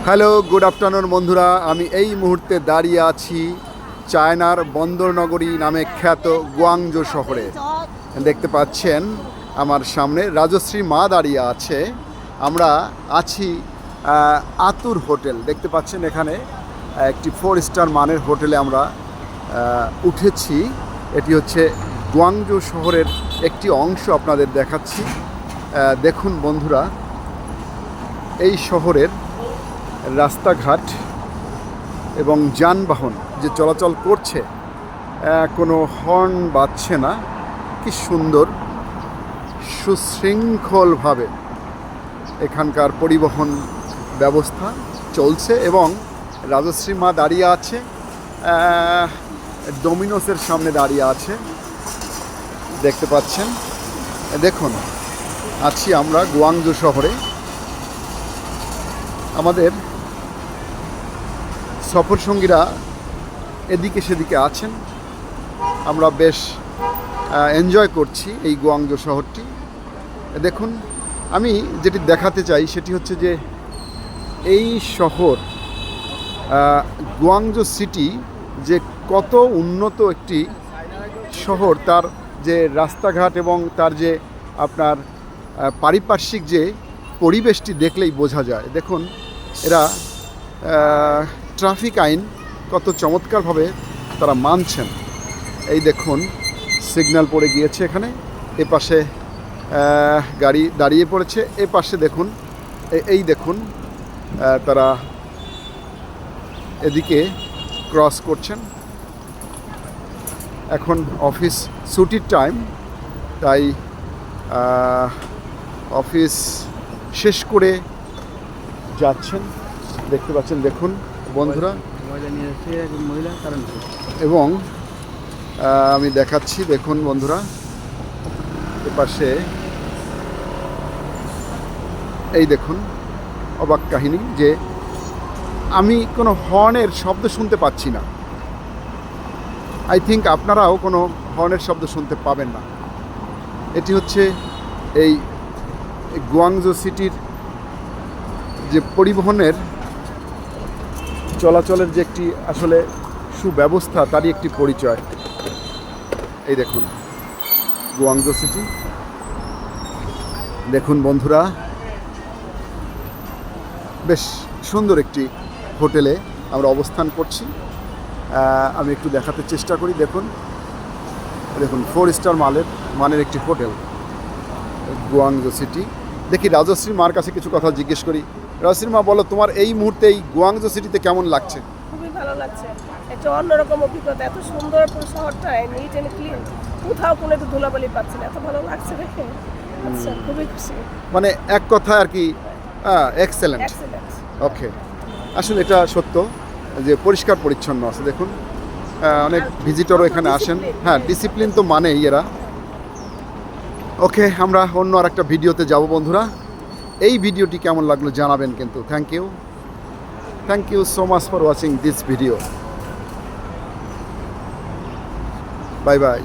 Hello, good afternoon বন্ধুরা। আমি এই মুহূর্তে দাঁড়িয়ে আছি চায়নার বন্দরনগরী নামে খ্যাত গুয়াংজো শহরে। দেখতে পাচ্ছেন আমার সামনে রাজশ্রী মা দাঁড়িয়ে আছে। আমরা আছি আতুর হোটেল। দেখতে পাচ্ছেন এখানে একটি 4 স্টার মানের হোটেলে আমরা উঠেছি। এটি হচ্ছে গুয়াংজো শহরের একটি অংশ আপনাদের দেখাচ্ছি। দেখুন বন্ধুরা, এই শহরের রাস্তাঘাট এবং যানবাহন যে চলাচল করছে, কোনো হর্ন বাজছে না। কি সুন্দর সুশৃঙ্খলভাবে এখানকার পরিবহন ব্যবস্থা চলছে। এবং রাজশ্রী মা দাঁড়িয়ে আছে, ডোমিনোসের সামনে দাঁড়িয়ে আছে, দেখতে পাচ্ছেন। দেখুন, আছি আমরা গুয়াংজো শহরে। আমাদের সফর সঙ্গীরা এদিকে সেদিকে আছেন। আমরা বেশ এনজয় করছি এই গুয়াংজো শহরটি। দেখুন, আমি যেটি দেখাতে চাই সেটি হচ্ছে যে এই শহর গুয়াংজো সিটি যে কত উন্নত একটি শহর, তার যে রাস্তাঘাট এবং তার যে আপনার পারিপার্শ্বিক যে পরিবেশটি দেখলেই বোঝা যায়। দেখুন, এরা ট্রাফিক আইন কত চমৎকারভাবে তারা মানছেন। এই দেখুন, সিগন্যাল পড়ে গিয়েছে এখানে, এ পাশে গাড়ি দাঁড়িয়ে পড়েছে, এ পাশে দেখুন, এই দেখুন তারা এদিকে ক্রস করছেন। এখন অফিস ছুটির টাইম, তাই অফিস শেষ করে যাচ্ছেন। দেখতে পাচ্ছেন, দেখুন বন্ধুরা, এবং আমি দেখাচ্ছি, দেখুন বন্ধুরা, এপাশে এই দেখুন অবাক কাহিনী যে আমি কোনো হর্নের শব্দ শুনতে পাচ্ছি না। আই থিঙ্ক আপনারাও কোনো হর্নের শব্দ শুনতে পাবেন না। এটি হচ্ছে এই গুয়াংজো সিটির যে পরিবহনের চলাচলের যে একটি আসলে সুব্যবস্থা, তারই একটি পরিচয়। এই দেখুন গুয়াংজো সিটি। দেখুন বন্ধুরা, বেশ সুন্দর একটি হোটেলে আমরা অবস্থান করছি। আমি একটু দেখাতে চেষ্টা করি। দেখুন দেখুন 4 স্টার মানের একটি হোটেল গুয়াংজো সিটি। দেখি রাজশ্রী মার কাছে কিছু কথা জিজ্ঞেস করি। রাজশ্রী মা, বলো, তোমার এই মুহূর্তে এই গুয়াংজো সিটিতে কেমন লাগছে? খুবই ভালো লাগছে, একটা অন্যরকম অভিজ্ঞতা। এত সুন্দর শহরটা, নিট এন্ড ক্লিন, কোথাও কোনো একটু ধুলাবালি পাচ্ছি না, এত ভালো লাগছে দেখে। আচ্ছা, খুবই খুশি। মানে এক কথা আর কি, এক্সেলেন্ট। ওকে, আসলে এটা সত্য যে পরিষ্কার পরিচ্ছন্ন আছে। দেখুন, অনেক ভিজিটরও এখানে আসেন। হ্যাঁ, ডিসিপ্লিন তো মানেই এরা। ওকে, আমরা অন্য আর একটা ভিডিওতে যাব বন্ধুরা। এই ভিডিওটি কেমন লাগলো জানাবেন কিন্তু। Thank you so much for watching this video. Bye by.